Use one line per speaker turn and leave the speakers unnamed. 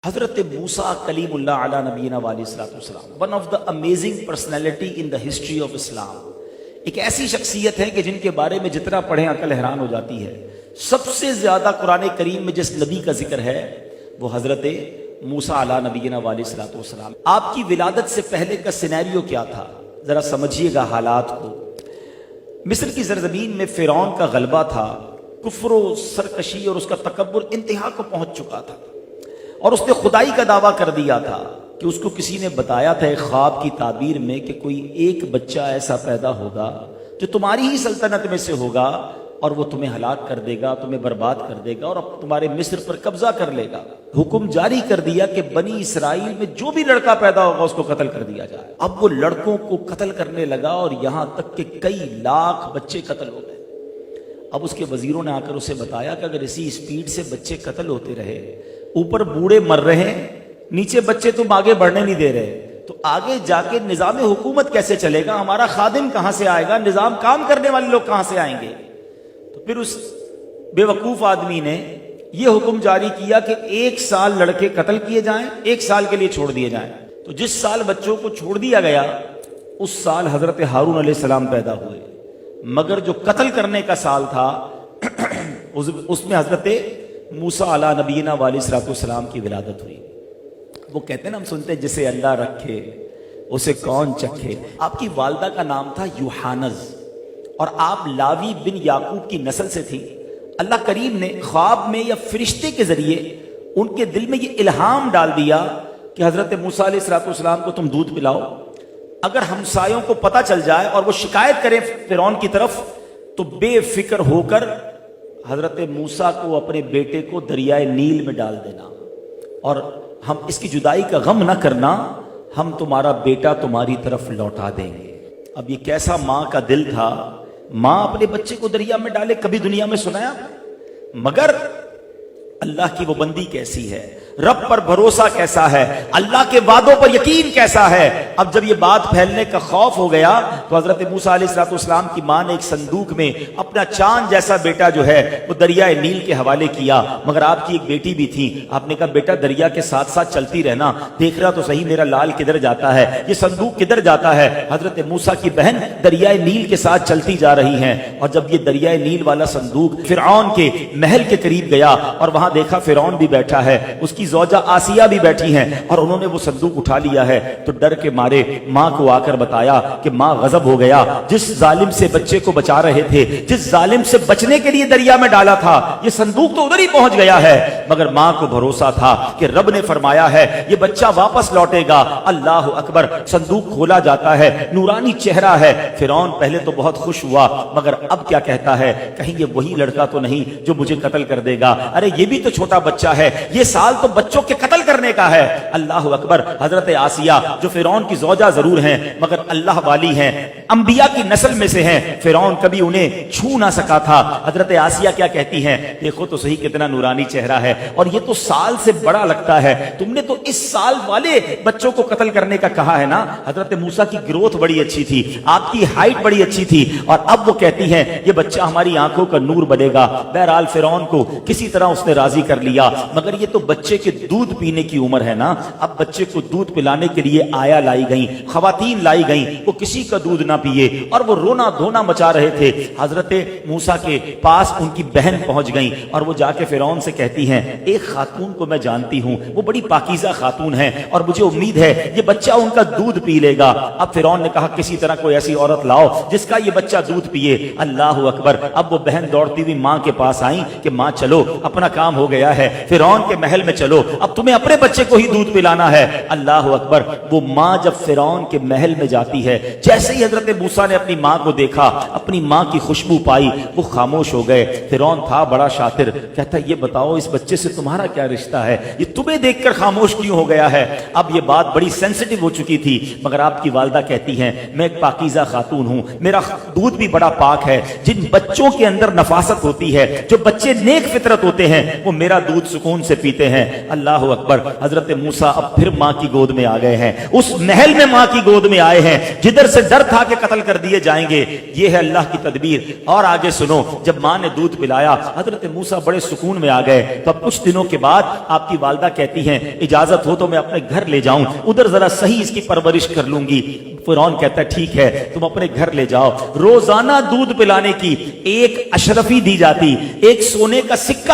حضرت موسیٰ کلیم اللہ علی نبینا علیہ السلام one of the amazing personality in the history of Islam, ایک ایسی شخصیت ہے کہ جن کے بارے میں جتنا پڑھیں عقل حیران ہو جاتی ہے۔ سب سے زیادہ قرآن کریم میں جس نبی کا ذکر ہے وہ حضرت موسیٰ علی نبینا علیہ السلام۔ آپ کی ولادت سے پہلے کا سینیریو کیا تھا ذرا سمجھیے گا حالات کو۔ مصر کی سرزمین میں فرعون کا غلبہ تھا، کفر و سرکشی اور اس کا تکبر انتہا کو پہنچ چکا تھا، اور اس نے خدائی کا دعویٰ کر دیا تھا کہ اس کو کسی نے بتایا تھا ایک خواب کی تعبیر میں کہ کوئی ایک بچہ ایسا پیدا ہوگا جو تمہاری ہی سلطنت میں سے ہوگا اور وہ تمہیں ہلاک کر دے گا، تمہیں برباد کر دے گا اور اب تمہارے مصر پر قبضہ کر لے گا۔ حکم جاری کر دیا کہ بنی اسرائیل میں جو بھی لڑکا پیدا ہوگا اس کو قتل کر دیا جائے۔ اب وہ لڑکوں کو قتل کرنے لگا اور یہاں تک کہ کئی لاکھ بچے قتل ہو گئے۔ اب اس کے وزیروں نے آ کر اسے بتایا کہ اگر اسی اسپیڈ سے بچے قتل ہوتے رہے، اوپر بوڑھے مر رہے ہیں، نیچے بچے تم آگے بڑھنے نہیں دے رہے، تو آگے جا کے نظام حکومت کیسے چلے گا؟ ہمارا خادم کہاں سے آئے گا؟ نظام کام کرنے والے لوگ کہاں سے آئیں گے؟ تو پھر اس بے وقوف آدمی نے یہ حکم جاری کیا کہ 1 سال لڑکے قتل کیے جائیں، 1 سال کے لیے چھوڑ دیے جائیں۔ تو جس سال بچوں کو چھوڑ دیا گیا اس سال حضرت ہارون علیہ السلام پیدا ہوئے، مگر جو قتل کرنے کا سال تھا اس میں حضرت موسیٰ علی نبینا علیہ السلام کی ولادت ہوئی۔ وہ کہتے ہیں نا، ہم سنتے ہیں جسے اللہ رکھے اسے کون چکھے۔ آپ کی والدہ کا نام تھا یوحانز اور آپ لاوی بن یعقوب کی نسل سے تھی۔ اللہ کریم نے خواب میں یا فرشتے کے ذریعے ان کے دل میں یہ الہام ڈال دیا کہ حضرت موسیٰ علیہ السلام کو تم دودھ پلاؤ، اگر ہمسایوں کو پتہ چل جائے اور وہ شکایت کریں فرعون کی طرف تو بے فکر ہو کر حضرت موسیٰ کو اپنے بیٹے کو دریائے نیل میں ڈال دینا، اور ہم اس کی جدائی کا غم نہ کرنا، ہم تمہارا بیٹا تمہاری طرف لوٹا دیں گے۔ اب یہ کیسا ماں کا دل تھا، ماں اپنے بچے کو دریا میں ڈالے، کبھی دنیا میں سنایا؟ مگر اللہ کی وہ بندی کیسی ہے، رب پر بھروسہ کیسا ہے، اللہ کے وعدوں پر یقین کیسا ہے۔ اب جب یہ بات پھیلنے کا خوف ہو گیا تو حضرت موسیٰ علیہ السلام کی ماں نے ایک صندوق میں اپنا چاند جیسا بیٹا جو ہے وہ دریائے نیل کے حوالے کیا۔ مگر آپ کی ایک بیٹی بھی تھی، آپ نے کہا بیٹا دریا کے ساتھ ساتھ چلتی رہنا، دیکھ رہا تو صحیح میرا لال کدھر جاتا ہے، یہ صندوق کدھر جاتا ہے۔ حضرت موسیٰ کی بہن دریائے نیل کے ساتھ چلتی جا رہی ہیں، اور جب یہ دریائے نیل والا صندوق فرعون کے محل کے قریب گیا اور وہاں دیکھا فرعون بھی بیٹھا ہے، اس کی زوجہ آسیہ بھی بیٹھی ہیں، اور انہوں نے وہ صندوق اٹھا لیا ہے، تو ڈر کے مارے ماں کو آ کر بتایا کہ ماں غضب ہو گیا، جس ظالم سے بچے کو بچا رہے تھے، جس ظالم سے بچنے کے لیے دریا میں ڈالا تھا، یہ صندوق تو ادھر ہی پہنچ گیا ہے۔ مگر ماں کو بھروسہ تھا کہ رب نے فرمایا ہے یہ بچہ واپس لوٹے گا۔ اللہ اکبر، صندوق کھولا جاتا ہے، نورانی چہرہ ہے۔ فرعون پہلے تو بہت خوش ہوا، مگر اب کیا کہتا ہے، کہیں یہ وہی لڑکا تو نہیں جو مجھے قتل کر دے گا؟ ارے یہ بھی تو چھوٹا بچہ ہے، یہ سال تو بچوں کے قتل کرنے کا ہے۔ اللہ اکبر، حضرت آسیہ جو فرعون کی زوجہ ضرور ہیں مگر اللہ والی ہیں، انبیاء کی نسل میں سے ہیں، فرعون کبھی انہیں چھو نہ سکا تھا۔ حضرت آسیہ کیا کہتی ہیں، دیکھو تو صحیح کتنا نورانی چہرہ ہے، اور یہ تو سال سے بڑا لگتا ہے، تم نے تو اس سال والے بچوں کو قتل کرنے کا کہا ہے نا۔ حضرت موسیٰ کی گروتھ بڑی اچھی تھی، آپ کی ہائٹ بڑی اچھی تھی، اور اب وہ کہتی ہیں یہ بچہ ہماری آنکھوں کا نور بنے گا۔ بہرحال فرعون کو کسی طرح اس نے راضی کر لیا، مگر یہ تو بچے کے دودھ پینے کی عمر ہے نا۔ اب بچے کو دودھ پلانے کے لیے آیا لائی گئیں، خواتین لائی گئیں، وہ کسی کا دودھ نہ پیے اور وہ رونا دھونا مچا رہے تھے۔ حضرت موسیٰ کے پاس ان کی بہن پہنچ گئیں اور وہ جا کے فرعون سے کہتی ہیں ایک خاتون کو میں جانتی ہوں، وہ بڑی پاکیزہ خاتون ہے اور مجھے امید ہے یہ بچہ ان کا دودھ پی لے گا۔ اب فرعون نے کہا کسی طرح کوئی ایسی عورت لاؤ جس کا یہ بچہ دودھ پیے۔ اللہ اکبر، اب وہ بہن دوڑتی ہوئی ماں کے پاس آئیں کہ ماں چلو اپنا کام ہو گیا ہے، فرعون کے محل میں چلو، اب تمہیں اپنے بچے کو ہی دودھ پلانا ہے۔ اللہ اکبر، وہ ماں جب فرعون کے محل میں جاتی ہے، جیسے ہی حضرت موسیٰ نے اپنی ماں کو دیکھا، اپنی ماں کی خوشبو پائی، وہ خاموش ہو گئے۔ فرعون تھا بڑا شاطر، کہتا یہ بتاؤ اس بچے سے تمہارا کیا رشتہ ہے، یہ تمہیں دیکھ کر خاموش کیوں ہو گیا ہے؟ اب یہ بات بڑی سینسٹیو ہو چکی تھی، مگر آپ کی والدہ کہتی ہیں میں ایک پاکیزہ خاتون ہوں، میرا دودھ بھی بڑا پاک ہے۔ جن بچوں کے اندر نفاست ہوتی ہے، جو بچے نیک فطرت ہوتے ہیں، وہ وہ میرا دودھ سکون سے پیتے ہیں. اللہ اکبر. حضرت موسیٰ اب پھر ماں کی گود میں آ گئے ہیں, اس محل میں ماں کی گود میں آئے ہیں جدھر سے ڈر تھا کہ قتل کر دیے جائیں گے. یہ ہے اللہ کی تدبیر. اور آگے سنو, جب ماں نے دودھ پلایا حضرت موسیٰ بڑے سکون میں آ گئے. تو اب کچھ دنوں کے بعد آپ کی والدہ کہتی ہیں اجازت ہو تو میں اپنے گھر لے جاؤں, ادھر ذرا صحیح اس کی پرورش کر لوں گی. فرعون کہتا ہے ٹھیک ہے تم اپنے گھر لے جاؤ. روزانہ دودھ پلانے کی ایک اشرفی دی جاتی, ایک سونے کا سکہ